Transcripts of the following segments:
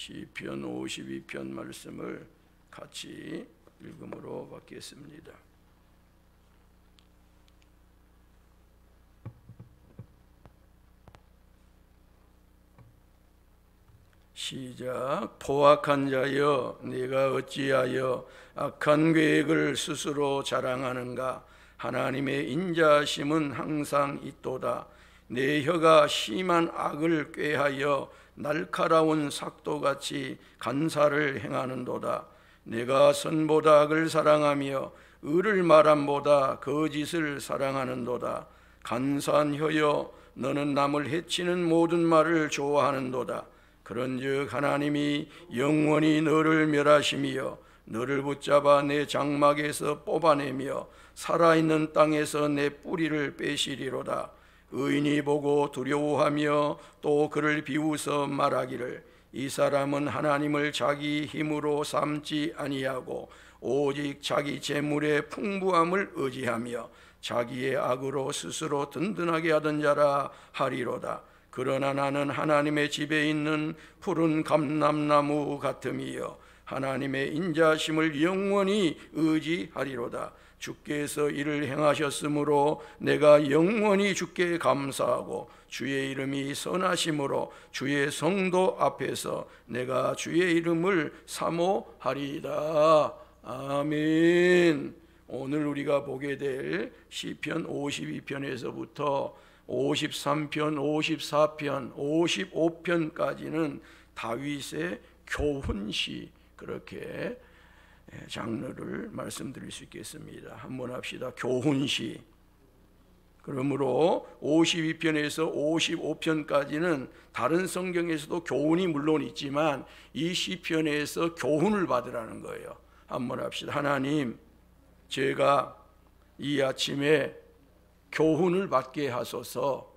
시편 52편 말씀을 같이 읽음으로 받겠습니다. 시작. 포악한 자여, 네가 어찌하여 악한 계획을 스스로 자랑하는가? 하나님의 인자심은 항상 있도다. 내 혀가 심한 악을 꾀하여 날카로운 삭도같이 간사를 행하는도다. 내가 선보다 악을 사랑하며 의를 말함보다 거짓을 사랑하는도다. 간사한 혀여, 너는 남을 해치는 모든 말을 좋아하는도다. 그런즉 하나님이 영원히 너를 멸하시며 너를 붙잡아 내 장막에서 뽑아내며 살아있는 땅에서 내 뿌리를 빼시리로다. 의인이 보고 두려워하며 또 그를 비웃어 말하기를 이 사람은 하나님을 자기 힘으로 삼지 아니하고 오직 자기 재물의 풍부함을 의지하며 자기의 악으로 스스로 든든하게 하던 자라 하리로다. 그러나 나는 하나님의 집에 있는 푸른 감람나무 같음이여 하나님의 인자심을 영원히 의지하리로다. 주께서 이를 행하셨으므로 내가 영원히 주께 감사하고 주의 이름이 선하심으로 주의 성도 앞에서 내가 주의 이름을 사모하리이다. 아멘. 오늘 우리가 보게 될 시편 52편에서부터 53편, 54편, 55편까지는 다윗의 교훈시, 그렇게 장르를 말씀드릴 수 있겠습니다. 한번 합시다. 교훈시. 그러므로 52편에서 55편까지는 다른 성경에서도 교훈이 물론 있지만 이 시편에서 교훈을 받으라는 거예요. 한번 합시다. 하나님, 제가 이 아침에 교훈을 받게 하소서.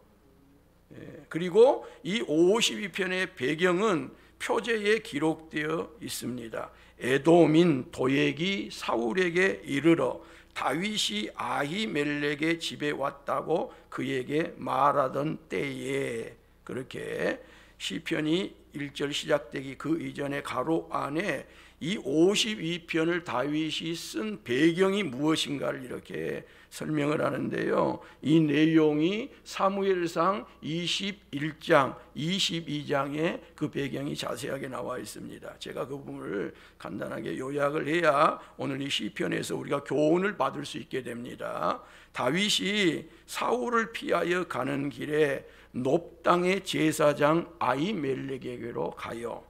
그리고 이 52편의 배경은 표제에 기록되어 있습니다. 에돔인 도액이 사울에게 이르러 다윗이 아히멜렉의 집에 왔다고 그에게 말하던 때에, 그렇게 시편이 1절 시작되기 그 이전에 가로 안에 이 52편을 다윗이 쓴 배경이 무엇인가를 이렇게 설명을 하는데요. 이 내용이 사무엘상 21장, 22장에 그 배경이 자세하게 나와 있습니다. 제가 그 부분을 간단하게 요약을 해야 오늘 이 시편에서 우리가 교훈을 받을 수 있게 됩니다. 다윗이 사울을 피하여 가는 길에 놉 땅의 제사장 아히멜렉에게로 가요.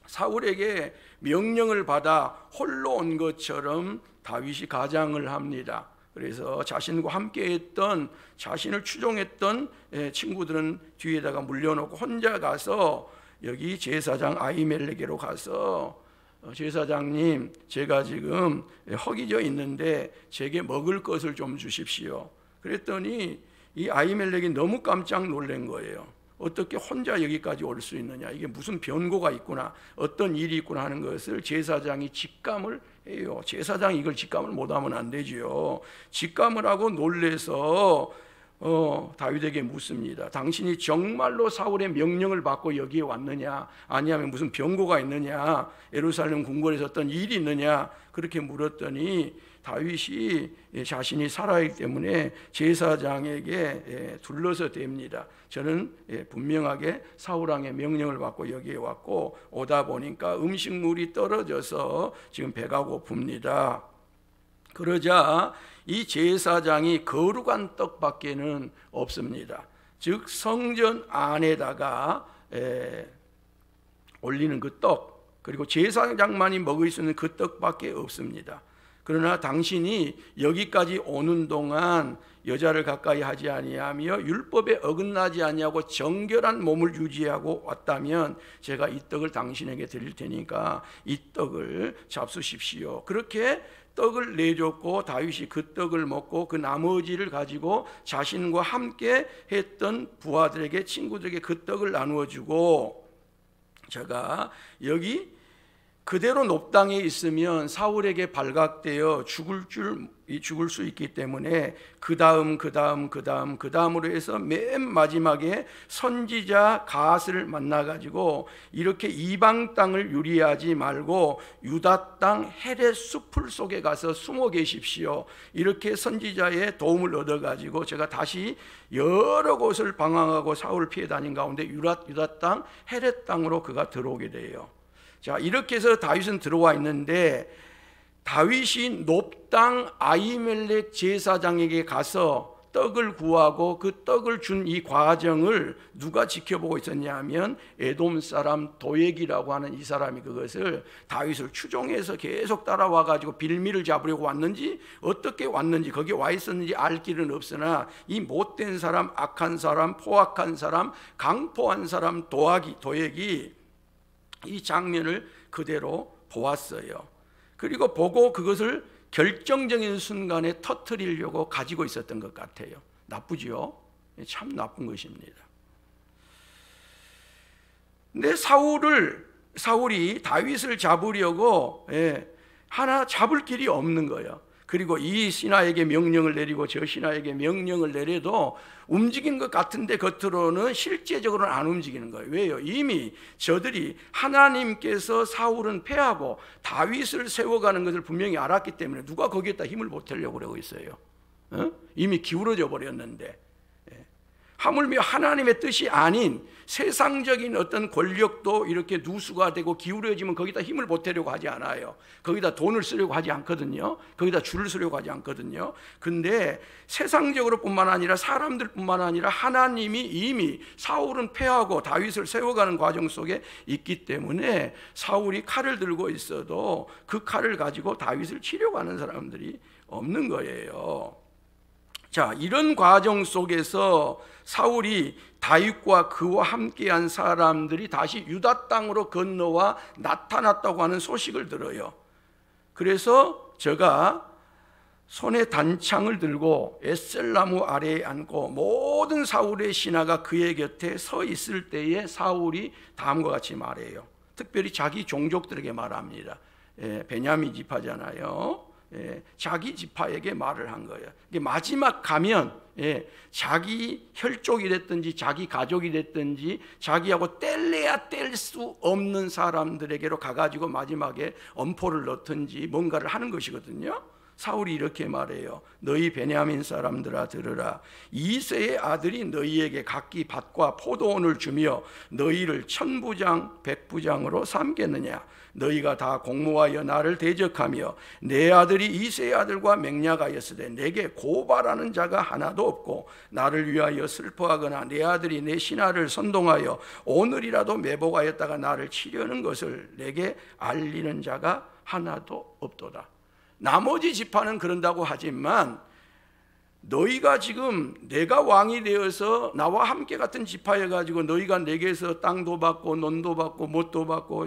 사울에게 명령을 받아 홀로 온 것처럼 다윗이 가장을 합니다. 그래서 자신과 함께했던, 자신을 추종했던 친구들은 뒤에다가 물려놓고 혼자 가서 여기 제사장 아히멜렉에게로 가서 제사장님, 제가 지금 허기져 있는데 제게 먹을 것을 좀 주십시오. 그랬더니 이 아히멜렉이 너무 깜짝 놀란 거예요. 어떻게 혼자 여기까지 올 수 있느냐, 이게 무슨 변고가 있구나, 어떤 일이 있구나 하는 것을 제사장이 직감을 해요. 제사장이 이걸 직감을 못하면 안 되지요. 직감을 하고 놀래서 다윗에게 묻습니다. 당신이 정말로 사울의 명령을 받고 여기에 왔느냐, 아니하면 무슨 변고가 있느냐, 예루살렘 궁궐에서 어떤 일이 있느냐, 그렇게 물었더니 다윗이 자신이 살아있기 때문에 제사장에게 둘러서 댑니다. 저는 분명하게 사울왕의 명령을 받고 여기에 왔고, 오다 보니까 음식물이 떨어져서 지금 배가 고픕니다. 그러자 이 제사장이 거룩한 떡밖에는 없습니다. 즉 성전 안에다가 올리는 그 떡, 그리고 제사장만이 먹을 수 있는 그 떡밖에 없습니다. 그러나 당신이 여기까지 오는 동안 여자를 가까이 하지 아니하며 율법에 어긋나지 아니하고 정결한 몸을 유지하고 왔다면 제가 이 떡을 당신에게 드릴 테니까 이 떡을 잡수십시오. 그렇게 떡을 내줬고 다윗이 그 떡을 먹고 그 나머지를 가지고 자신과 함께 했던 부하들에게, 친구들에게 그 떡을 나누어 주고, 제가 여기 그대로 높당에 있으면 사울에게 발각되어 죽을 수 있기 때문에 그 다음으로 해서 맨 마지막에 선지자 갓을 만나가지고 이렇게 이방 땅을 유리하지 말고 유다 땅 헤렛 숲을 속에 가서 숨어 계십시오. 이렇게 선지자의 도움을 얻어가지고 제가 다시 여러 곳을 방황하고 사울을 피해 다닌 가운데 유다 땅 헤렛 땅으로 그가 들어오게 돼요. 자, 이렇게 해서 다윗은 들어와 있는데 다윗이 높당 아히멜렉 제사장에게 가서 떡을 구하고 그 떡을 준 이 과정을 누가 지켜보고 있었냐 하면 에돔 사람 도액이라고 하는 이 사람이 그것을 다윗을 추종해서 계속 따라와 가지고 빌미를 잡으려고 왔는지 어떻게 왔는지 거기에 와 있었는지 알 길은 없으나 이 못된 사람, 악한 사람, 포악한 사람, 강포한 사람 도액이 이 장면을 그대로 보았어요. 그리고 보고 그것을 결정적인 순간에 터뜨리려고 가지고 있었던 것 같아요. 나쁘죠? 참 나쁜 것입니다. 근데 사울이 다윗을 잡으려고 하나 잡을 길이 없는 거예요. 그리고 이 신하에게 명령을 내리고 저 신하에게 명령을 내려도 움직이는 것 같은데 겉으로는 실제적으로는 안 움직이는 거예요. 왜요? 이미 저들이 하나님께서 사울은 패하고 다윗을 세워가는 것을 분명히 알았기 때문에 누가 거기에다 힘을 보태려고 그러고 있어요. 이미 기울어져 버렸는데, 하물며 하나님의 뜻이 아닌 세상적인 어떤 권력도 이렇게 누수가 되고 기울어지면 거기다 힘을 보태려고 하지 않아요. 거기다 돈을 쓰려고 하지 않거든요. 거기다 줄을 쓰려고 하지 않거든요. 근데 세상적으로 뿐만 아니라 사람들 뿐만 아니라 하나님이 이미 사울은 패하고 다윗을 세워가는 과정 속에 있기 때문에 사울이 칼을 들고 있어도 그 칼을 가지고 다윗을 치려고 하는 사람들이 없는 거예요. 자, 이런 과정 속에서 사울이 다윗과 그와 함께한 사람들이 다시 유다 땅으로 건너와 나타났다고 하는 소식을 들어요. 그래서 저가 손에 단창을 들고 에셀나무 아래에 앉고 모든 사울의 신하가 그의 곁에 서 있을 때에 사울이 다음과 같이 말해요. 특별히 자기 종족들에게 말합니다. 베냐민 지파잖아요. 자기 지파에게 말을 한 거예요. 마지막 가면 자기 혈족이 됐든지 자기 가족이 됐든지 자기하고 뗄래야 뗄 수 없는 사람들에게로 가가지고 마지막에 엄포를 넣든지 뭔가를 하는 것이거든요. 사울이 이렇게 말해요. 너희 베냐민 사람들아 들으라. 이새의 아들이 너희에게 각기 밭과 포도원을 주며 너희를 천부장 백부장으로 삼겠느냐. 너희가 다 공모하여 나를 대적하며 내 아들이 이새의 아들과 맹약하였으되 내게 고발하는 자가 하나도 없고 나를 위하여 슬퍼하거나 내 아들이 내 신하를 선동하여 오늘이라도 매복하였다가 나를 치려는 것을 내게 알리는 자가 하나도 없도다. 나머지 지파는 그런다고 하지만 너희가 지금 내가 왕이 되어서 나와 함께 같은 지파여 가지고 너희가 내게서 땅도 받고 논도 받고 뭣도 받고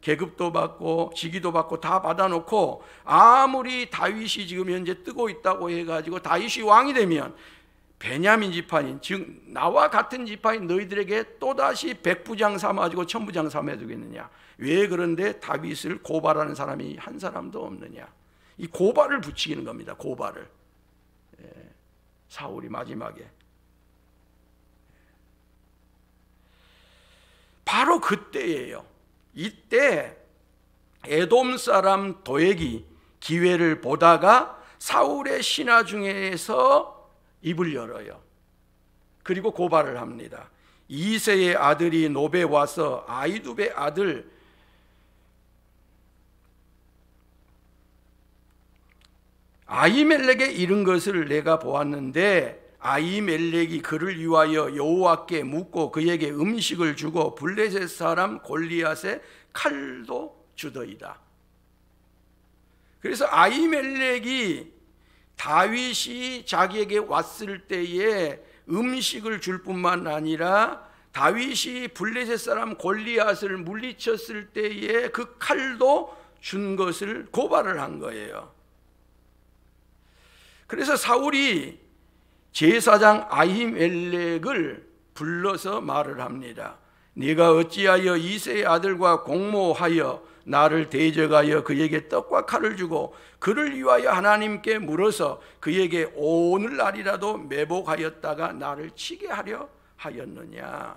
계급도 받고 직위도 받고 다 받아놓고 아무리 다윗이 지금 현재 뜨고 있다고 해가지고 다윗이 왕이 되면 베냐민 지파인 즉 나와 같은 지파인 너희들에게 또다시 백부장 삼아주고 천부장 삼아주겠느냐. 왜 그런데 다윗을 고발하는 사람이 한 사람도 없느냐. 이 고발을 붙이는 겁니다. 고발을. 사울이 마지막에 바로 그때예요. 이때 에돔 사람 도액이 기회를 보다가 사울의 신하 중에서 입을 열어요. 그리고 고발을 합니다. 이새의 아들이 노베 와서 아히두베의 아들 아히멜렉에 이른 것을 내가 보았는데 아히멜렉이 그를 위하여 여호와께 묻고 그에게 음식을 주고 블레셋 사람 골리앗의 칼도 주더이다. 그래서 아히멜렉이 다윗이 자기에게 왔을 때에 음식을 줄 뿐만 아니라 다윗이 블레셋 사람 골리앗을 물리쳤을 때에 그 칼도 준 것을 고발을 한 거예요. 그래서 사울이 제사장 아히멜렉을 불러서 말을 합니다. 네가 어찌하여 이새의 아들과 공모하여 나를 대적하여 그에게 떡과 칼을 주고 그를 위하여 하나님께 물어서 그에게 오늘날이라도 매복하였다가 나를 치게 하려 하였느냐.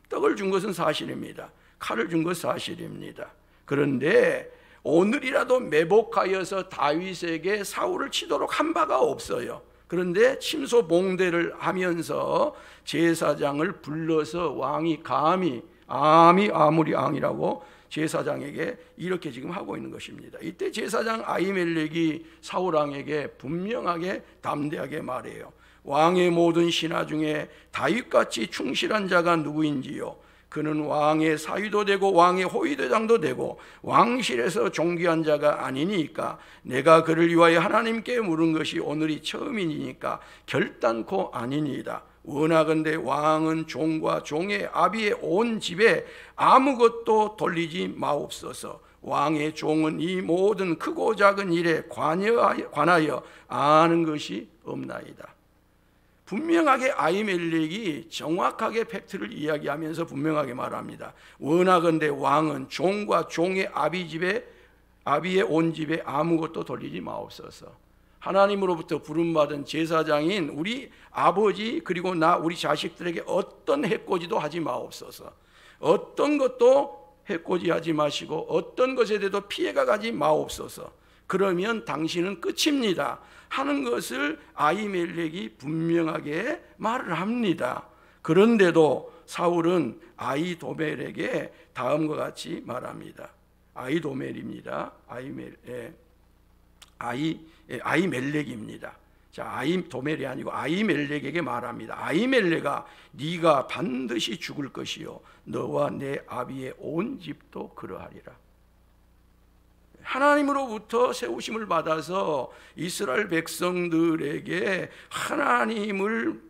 떡을 준 것은 사실입니다. 칼을 준 것은 사실입니다. 그런데 오늘이라도 매복하여서 다윗에게 사울을 치도록 한 바가 없어요. 그런데 침소봉대를 하면서 제사장을 불러서 왕이 감히 아무리 왕이라고 제사장에게 이렇게 지금 하고 있는 것입니다. 이때 제사장 아히멜렉이 사울왕에게 분명하게 담대하게 말해요. 왕의 모든 신하 중에 다윗같이 충실한 자가 누구인지요? 그는 왕의 사위도 되고 왕의 호위대장도 되고 왕실에서 존귀한 자가 아니니까 내가 그를 위하여 하나님께 물은 것이 오늘이 처음이니까 결단코 아니니이다. 원하건대 왕은 종과 종의 아비의 온 집에 아무것도 돌리지 마옵소서. 왕의 종은 이 모든 크고 작은 일에 관하여 아는 것이 없나이다. 분명하게 아히멜렉이 정확하게 팩트를 이야기하면서 분명하게 말합니다. 원하건대 왕은 종과 종의 아비의 온 집에 아무것도 돌리지 마옵소서. 하나님으로부터 부름받은 제사장인 우리 아버지 그리고 우리 자식들에게 어떤 해코지도 하지 마옵소서. 어떤 것도 해코지하지 마시고 어떤 것에 대해도 피해가 가지 마옵소서. 그러면 당신은 끝입니다 하는 것을 아히멜렉이 분명하게 말을 합니다. 그런데도 사울은 아히도멜에게 다음과 같이 말합니다. 아히도멜입니다. 아히멜렉입니다. 자, 아히도멜이 아니고 아히멜렉에게 말합니다. 아히멜렉아, 네가 반드시 죽을 것이요 너와 내 아비의 온 집도 그러하리라. 하나님으로부터 세우심을 받아서 이스라엘 백성들에게 하나님을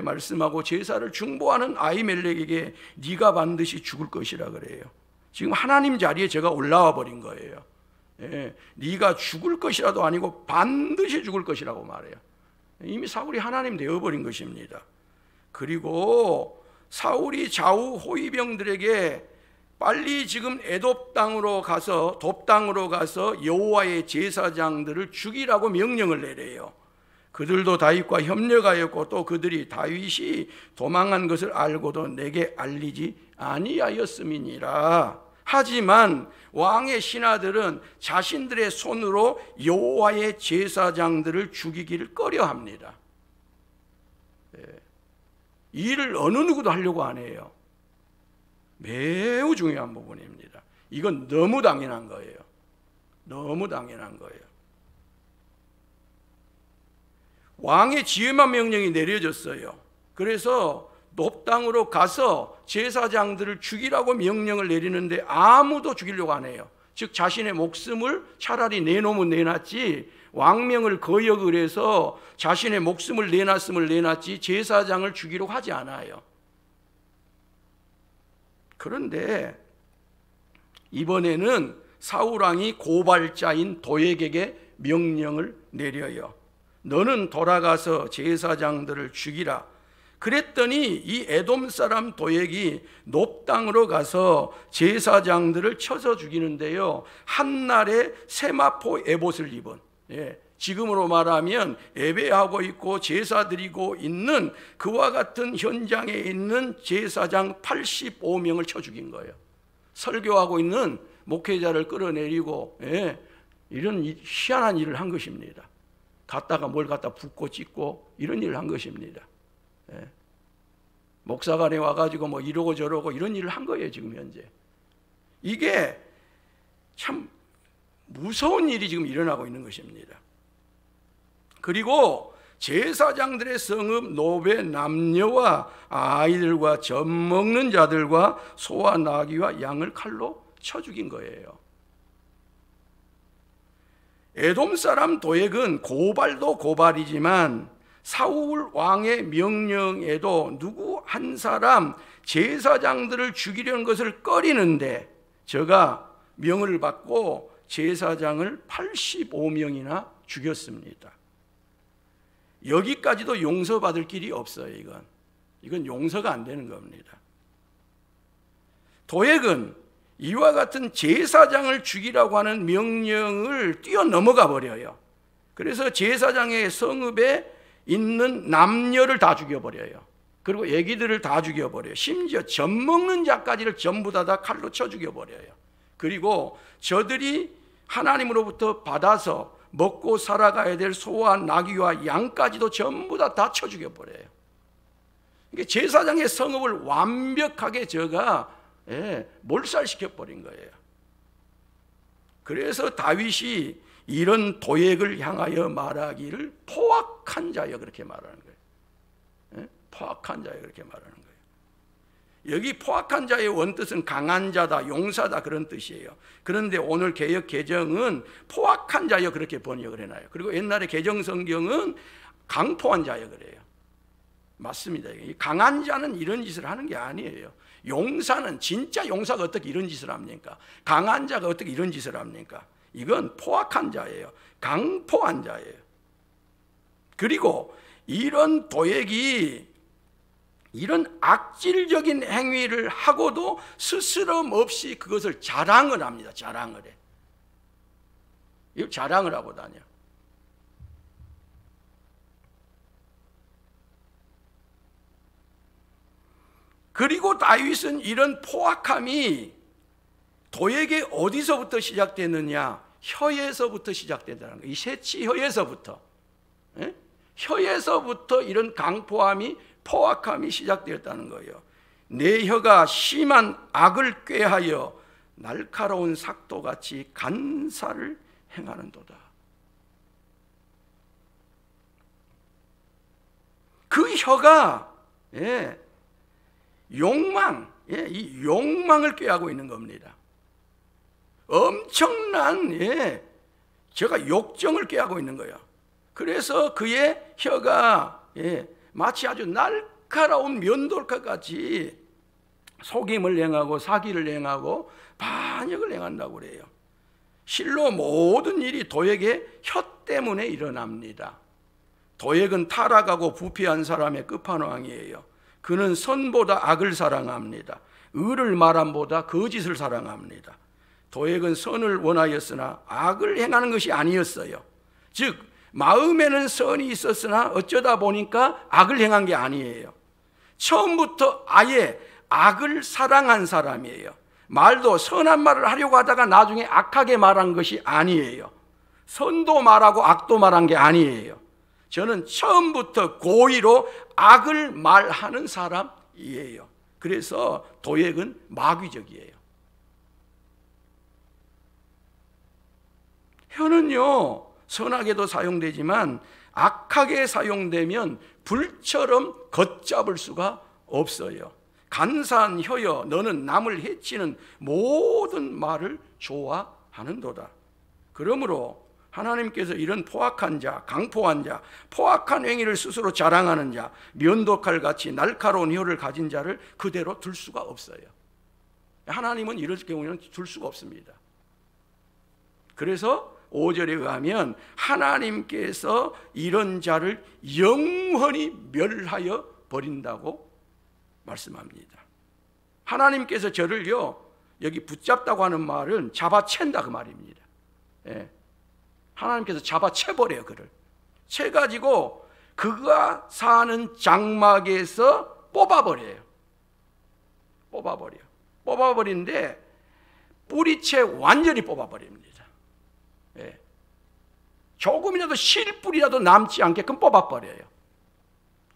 말씀하고 제사를 중보하는 아히멜렉에게 네가 반드시 죽을 것이라 그래요. 지금 하나님 자리에 제가 올라와 버린 거예요. 네가 죽을 것이라도 아니고 반드시 죽을 것이라고 말해요. 이미 사울이 하나님 되어버린 것입니다. 그리고 사울이 좌우 호위병들에게 빨리 지금 에돔 땅으로 가서 여호와의 제사장들을 죽이라고 명령을 내려요. 그들도 다윗과 협력하였고 또 그들이 다윗이 도망한 것을 알고도 내게 알리지 아니하였음이니라. 하지만 왕의 신하들은 자신들의 손으로 여호와의 제사장들을 죽이기를 꺼려합니다. 이 일을 어느 누구도 하려고 안 해요. 매우 중요한 부분입니다. 이건 너무 당연한 거예요. 너무 당연한 거예요. 왕의 지혜만 명령이 내려졌어요. 그래서 높 땅으로 가서 제사장들을 죽이라고 명령을 내리는데 아무도 죽이려고 안 해요. 즉 자신의 목숨을 차라리 내놓으면 내놨지 왕명을 거역을 해서 자신의 목숨을 내놨지 제사장을 죽이려고 하지 않아요. 그런데 이번에는 사울왕이 고발자인 도액에게 명령을 내려요. 너는 돌아가서 제사장들을 죽이라. 그랬더니 이 에돔 사람 도액이 높 땅으로 가서 제사장들을 쳐서 죽이는데요, 한날에 세마포 에봇을 입은, 지금으로 말하면 예배하고 있고 제사 드리고 있는 그와 같은 현장에 있는 제사장 85명을 쳐 죽인 거예요. 설교하고 있는 목회자를 끌어내리고 이런 희한한 일을 한 것입니다. 갔다가 뭘 갖다 붓고 찢고 이런 일을 한 것입니다. 목사관에 와가지고 뭐 이러고 저러고 이런 일을 한 거예요. 지금 현재 이게 참 무서운 일이 지금 일어나고 있는 것입니다. 그리고 제사장들의 성읍 노베 남녀와 아이들과 젖 먹는 자들과 소와 나귀와 양을 칼로 쳐 죽인 거예요. 에돔 사람 도액은 고발도 고발이지만 사울 왕의 명령에도 누구 한 사람 제사장들을 죽이려는 것을 꺼리는데 저가 명을 받고 제사장을 85명이나 죽였습니다. 여기까지도 용서받을 길이 없어요. 이건 용서가 안 되는 겁니다. 도액은 이와 같은 제사장을 죽이라고 하는 명령을 뛰어넘어가 버려요. 그래서 제사장의 성읍에 있는 남녀를 다 죽여버려요. 그리고 애기들을 다 죽여버려요. 심지어 젖 먹는 자까지를 전부 다 칼로 쳐 죽여버려요. 그리고 저들이 하나님으로부터 받아서 먹고 살아가야 될 소와 나귀와 양까지도 전부 다 쳐 죽여버려요. 그러니까 제사장의 성읍을 완벽하게 저가 몰살시켜버린 거예요. 그래서 다윗이 이런 도액을 향하여 말하기를 포악한 자여 그렇게 말하는 거예요. 포악한 자여 그렇게 말하는 거예요. 여기 포악한 자의 원뜻은 강한 자다, 용사다 그런 뜻이에요. 그런데 오늘 개역 개정은 포악한 자여 그렇게 번역을 해놔요. 그리고 옛날에 개정 성경은 강포한 자여 그래요. 맞습니다. 강한 자는 이런 짓을 하는 게 아니에요. 용사는, 진짜 용사가 어떻게 이런 짓을 합니까? 강한 자가 어떻게 이런 짓을 합니까? 이건 포악한 자예요. 강포한 자예요. 그리고 이런 도액이 이런 악질적인 행위를 하고도 스스럼 없이 그것을 자랑을 합니다. 자랑을 해. 이거 자랑을 하고 다녀. 그리고 다윗은 이런 포악함이 도액이 어디서부터 시작되느냐? 혀에서부터 시작된다는 거예요. 이 새치 혀에서부터. 혀에서부터 이런 강포함이, 포악함이 시작되었다는 거예요. 내 혀가 심한 악을 꾀하여 날카로운 삭도같이 간사를 행하는도다. 그 혀가 욕망, 이 욕망을 꾀하고 있는 겁니다. 엄청난 제가 욕정을 꾀하고 있는 거예요. 그래서 그의 혀가 마치 아주 날카로운 면돌칼같이 속임을 행하고 사기를 행하고 반역을 행한다고 그래요. 실로 모든 일이 도액의 혀 때문에 일어납니다. 도액은 타락하고 부패한 사람의 끝판왕이에요. 그는 선보다 악을 사랑합니다. 의를 말함보다 거짓을 사랑합니다. 도액은 선을 원하였으나 악을 행하는 것이 아니었어요. 즉 마음에는 선이 있었으나 어쩌다 보니까 악을 행한 게 아니에요. 처음부터 아예 악을 사랑한 사람이에요. 말도 선한 말을 하려고 하다가 나중에 악하게 말한 것이 아니에요. 선도 말하고 악도 말한 게 아니에요. 저는 처음부터 고의로 악을 말하는 사람이에요. 그래서 도액은 마귀적이에요. 혀는요, 선하게도 사용되지만 악하게 사용되면 불처럼 걷잡을 수가 없어요. 간사한 혀여, 너는 남을 해치는 모든 말을 좋아하는도다. 그러므로 하나님께서 이런 포악한 자, 강포한 자, 포악한 행위를 스스로 자랑하는 자, 면도칼같이 날카로운 혀를 가진 자를 그대로 둘 수가 없어요. 하나님은 이럴 경우에는 둘 수가 없습니다. 그래서 5절에 의하면 하나님께서 이런 자를 영원히 멸하여 버린다고 말씀합니다. 하나님께서 저를요, 여기 붙잡다고 하는 말은 잡아챈다 그 말입니다. 하나님께서 잡아채버려요. 그를 채가지고 그가 사는 장막에서 뽑아버려요. 뽑아버리는데 뿌리채 완전히 뽑아버립니다. 조금이라도 실뿌리라도 남지 않게끔 뽑아버려요.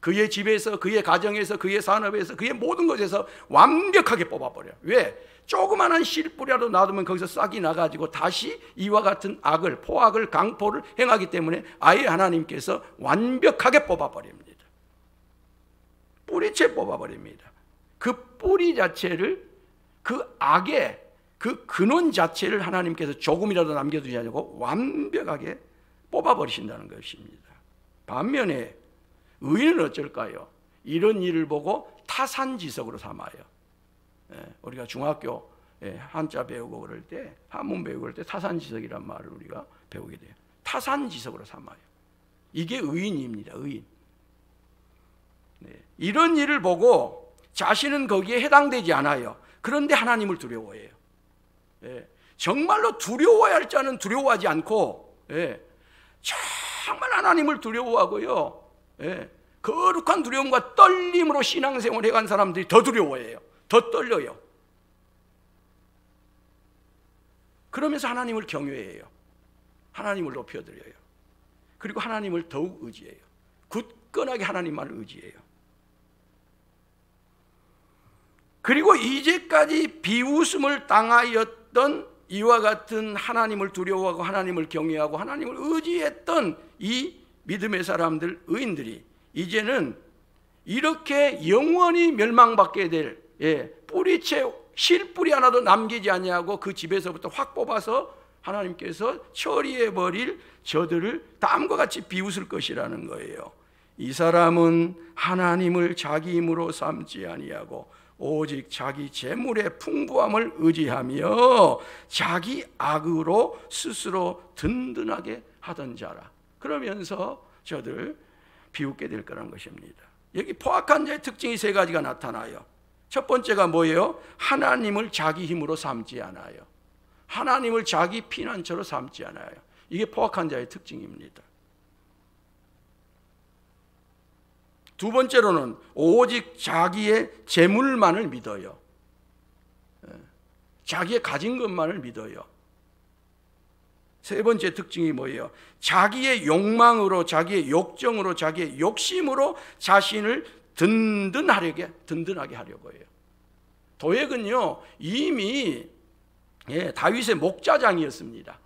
그의 집에서, 그의 가정에서, 그의 산업에서, 그의 모든 것에서 완벽하게 뽑아버려요. 왜? 조그마한 실뿌리라도 놔두면 거기서 싹이 나가지고 다시 이와 같은 악을, 포악을, 강포를 행하기 때문에 아예 하나님께서 완벽하게 뽑아버립니다. 뿌리채 뽑아버립니다. 그 뿌리 자체를, 그 악의 그 근원 자체를 하나님께서 조금이라도 남겨두지 않고 완벽하게 뽑아버리신다는 것입니다. 반면에 의인은 어쩔까요? 이런 일을 보고 타산지석으로 삼아요. 우리가 중학교 한자 배우고 그럴 때, 한문 배우고 그럴 때 타산지석이란 말을 우리가 배우게 돼요. 타산지석으로 삼아요. 이게 의인입니다. 의인. 이런 일을 보고 자신은 거기에 해당되지 않아요. 그런데 하나님을 두려워해요. 예. 정말로 두려워야 할 자는 두려워하지 않고, 예. 정말 하나님을 두려워하고요, 예. 거룩한 두려움과 떨림으로 신앙생활을 해간 사람들이 더 두려워해요. 더 떨려요. 그러면서 하나님을 경외해요. 하나님을 높여드려요. 그리고 하나님을 더욱 의지해요. 굳건하게 하나님만을 의지해요. 그리고 이제까지 비웃음을 당하였던 이와 같은 하나님을 두려워하고 하나님을 경외하고 하나님을 의지했던 이 믿음의 사람들, 의인들이 이제는 이렇게 영원히 멸망받게 될, 뿌리채 실뿌리 하나도 남기지 아니하고 그 집에서부터 확 뽑아서 하나님께서 처리해버릴 저들을 다음과 같이 비웃을 것이라는 거예요. 이 사람은 하나님을 자기 힘으로 삼지 아니하고 오직 자기 재물의 풍부함을 의지하며 자기 악으로 스스로 든든하게 하던 자라. 그러면서 저들 비웃게 될 거라는 것입니다. 여기 포악한 자의 특징이 세 가지가 나타나요. 첫 번째가 뭐예요? 하나님을 자기 힘으로 삼지 않아요. 하나님을 자기 피난처로 삼지 않아요. 이게 포악한 자의 특징입니다. 두 번째로는 오직 자기의 재물만을 믿어요. 자기의 가진 것만을 믿어요. 세 번째 특징이 뭐예요? 자기의 욕망으로, 자기의 욕정으로, 자기의 욕심으로 자신을 든든하게 하려고 해요. 도액은요 이미 다윗의 목자장이었습니다.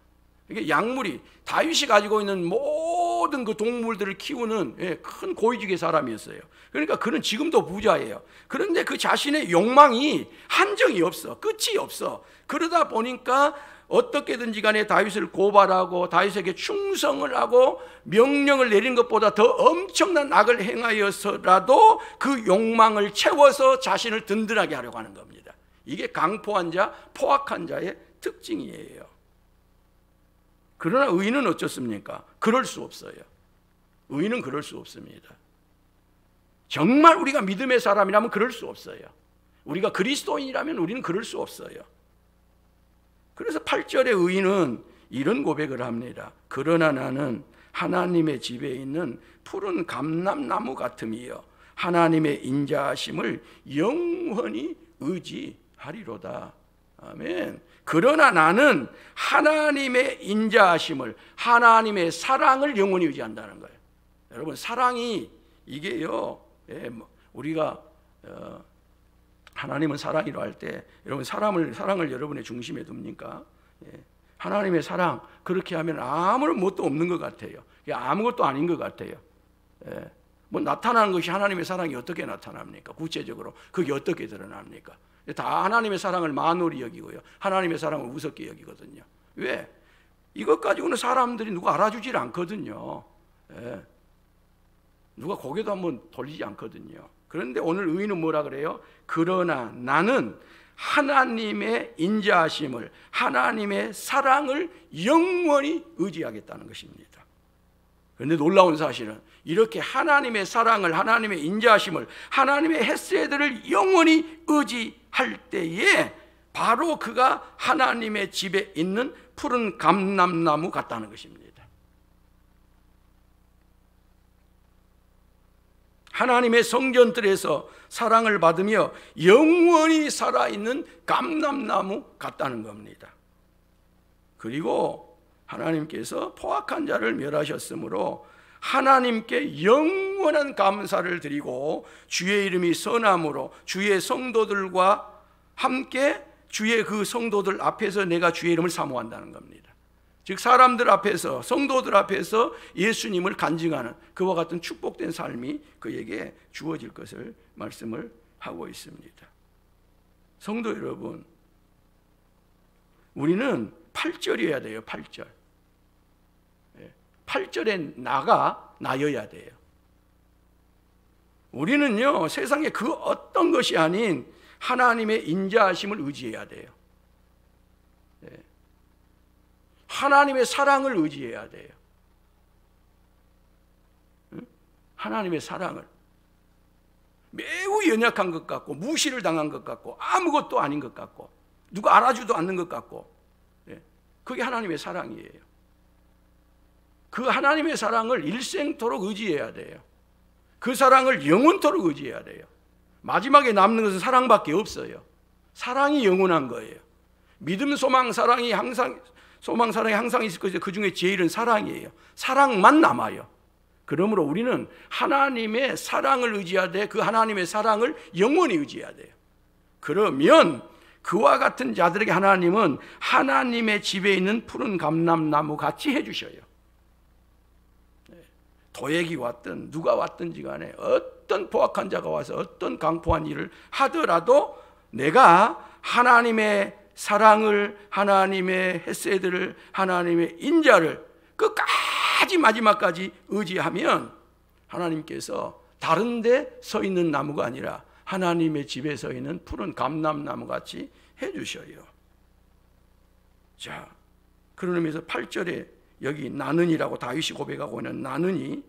이게 약물이 다윗이 가지고 있는 모든 그 동물들을 키우는 큰 고위직의 사람이었어요. 그러니까 그는 지금도 부자예요. 그런데 그 자신의 욕망이 한정이 없어, 끝이 없어. 그러다 보니까 어떻게든지 간에 다윗을 고발하고 다윗에게 충성을 하고 명령을 내린 것보다 더 엄청난 악을 행하여서라도 그 욕망을 채워서 자신을 든든하게 하려고 하는 겁니다. 이게 강포한 자, 포악한 자의 특징이에요. 그러나 의인은 어떻습니까? 그럴 수 없어요. 의인은 그럴 수 없습니다. 정말 우리가 믿음의 사람이라면 그럴 수 없어요. 우리가 그리스도인이라면 우리는 그럴 수 없어요. 그래서 8절의 의인은 이런 고백을 합니다. 그러나 나는 하나님의 집에 있는 푸른 감람나무 같음이여 하나님의 인자하심을 영원히 의지하리로다. 아멘. 그러나 나는 하나님의 인자하심을, 하나님의 사랑을 영원히 의지한다는 거예요. 여러분, 사랑이 이게요, 우리가 하나님은 사랑이라 할 때 여러분 사랑을 여러분의 중심에 둡니까? 하나님의 사랑, 그렇게 하면 아무런 뭣도 없는 것 같아요. 아무것도 아닌 것 같아요. 뭐 나타나는 것이 하나님의 사랑이 어떻게 나타납니까? 구체적으로 그게 어떻게 드러납니까? 다 하나님의 사랑을 만홀히 여기고요, 하나님의 사랑을 우습게 여기거든요. 왜? 이것 가지고는 사람들이 누가 알아주질 않거든요. 누가 고개도 한번 돌리지 않거든요. 그런데 오늘 의인은 뭐라 그래요? 그러나 나는 하나님의 인자하심을, 하나님의 사랑을 영원히 의지하겠다는 것입니다. 그런데 놀라운 사실은 이렇게 하나님의 사랑을, 하나님의 인자하심을, 하나님의 헤세드를 영원히 의지할 때에 바로 그가 하나님의 집에 있는 푸른 감람나무 같다는 것입니다. 하나님의 성전들에서 사랑을 받으며 영원히 살아있는 감람나무 같다는 겁니다. 그리고 하나님께서 포악한 자를 멸하셨으므로 하나님께 영원한 감사를 드리고 주의 이름이 선함으로 주의 성도들과 함께 주의 그 성도들 앞에서 내가 주의 이름을 사모한다는 겁니다. 즉 사람들 앞에서, 성도들 앞에서 예수님을 간증하는 그와 같은 축복된 삶이 그에게 주어질 것을 말씀을 하고 있습니다. 성도 여러분, 우리는 8절이어야 돼요. 8절. 8절에 나가 나여야 돼요. 우리는요, 세상에 그 어떤 것이 아닌 하나님의 인자하심을 의지해야 돼요. 하나님의 사랑을 의지해야 돼요. 하나님의 사랑을. 매우 연약한 것 같고, 무시를 당한 것 같고, 아무것도 아닌 것 같고, 누가 알아주도 않는 것 같고, 그게 하나님의 사랑이에요. 그 하나님의 사랑을 일생토록 의지해야 돼요. 그 사랑을 영원토록 의지해야 돼요. 마지막에 남는 것은 사랑밖에 없어요. 사랑이 영원한 거예요. 믿음, 소망, 사랑이 항상 있을 것이죠. 그 중에 제일은 사랑이에요. 사랑만 남아요. 그러므로 우리는 하나님의 사랑을 의지하되 그 하나님의 사랑을 영원히 의지해야 돼요. 그러면 그와 같은 자들에게 하나님은 하나님의 집에 있는 푸른 감람나무 같이 해주셔요. 도액이 왔든 누가 왔든지 간에 어떤 포악한 자가 와서 어떤 강포한 일을 하더라도 내가 하나님의 사랑을, 하나님의 헤세드를, 하나님의 인자를 끝까지 마지막까지 의지하면 하나님께서 다른 데 서 있는 나무가 아니라 하나님의 집에 서 있는 푸른 감람나무 같이 해주셔요. 자, 그런 의미에서 8절에 여기 나는이라고 다윗이 고백하고 있는 나는이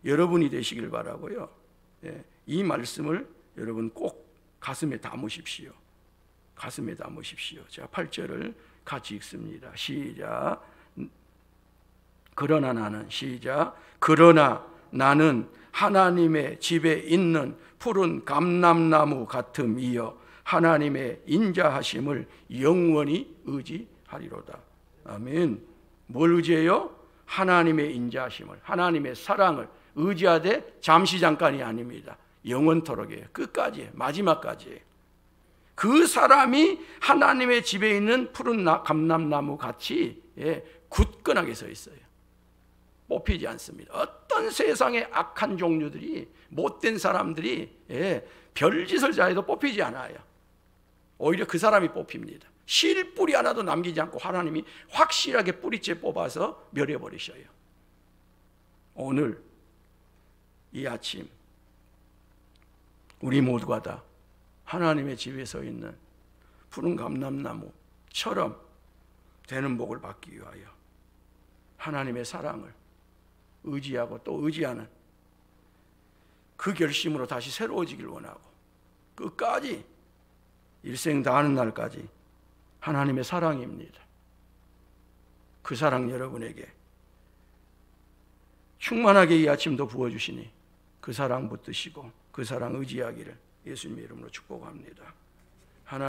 여러분이 되시길 바라고요. 이 말씀을 여러분 꼭 가슴에 담으십시오. 가슴에 담으십시오. 자, 8절을 같이 읽습니다. 시작. 그러나 나는, 시작. 그러나 나는 하나님의 집에 있는 푸른 감람나무 같음이여 하나님의 인자하심을 영원히 의지하리로다. 아멘. 뭘 의지해요? 하나님의 인자하심을, 하나님의 사랑을 의지하되 잠시 잠깐이 아닙니다. 영원토록이에요. 끝까지, 마지막까지. 그 사람이 하나님의 집에 있는 푸른 감람나무 같이 굳건하게 서 있어요. 뽑히지 않습니다. 어떤 세상의 악한 종류들이, 못된 사람들이 별짓을 자해도 뽑히지 않아요. 오히려 그 사람이 뽑힙니다. 실 뿌리 하나도 남기지 않고 하나님이 확실하게 뿌리째 뽑아서 멸해버리셔요. 오늘 이 아침 우리 모두가 다 하나님의 집에 서 있는 푸른 감람나무처럼 되는 복을 받기 위하여 하나님의 사랑을 의지하고 또 의지하는 그 결심으로 다시 새로워지길 원하고 끝까지 일생 다하는 날까지 하나님의 사랑입니다. 그 사랑 여러분에게 충만하게 이 아침도 부어주시니 그 사랑 붙드시고 그 사랑 의지하기를 예수님의 이름으로 축복합니다.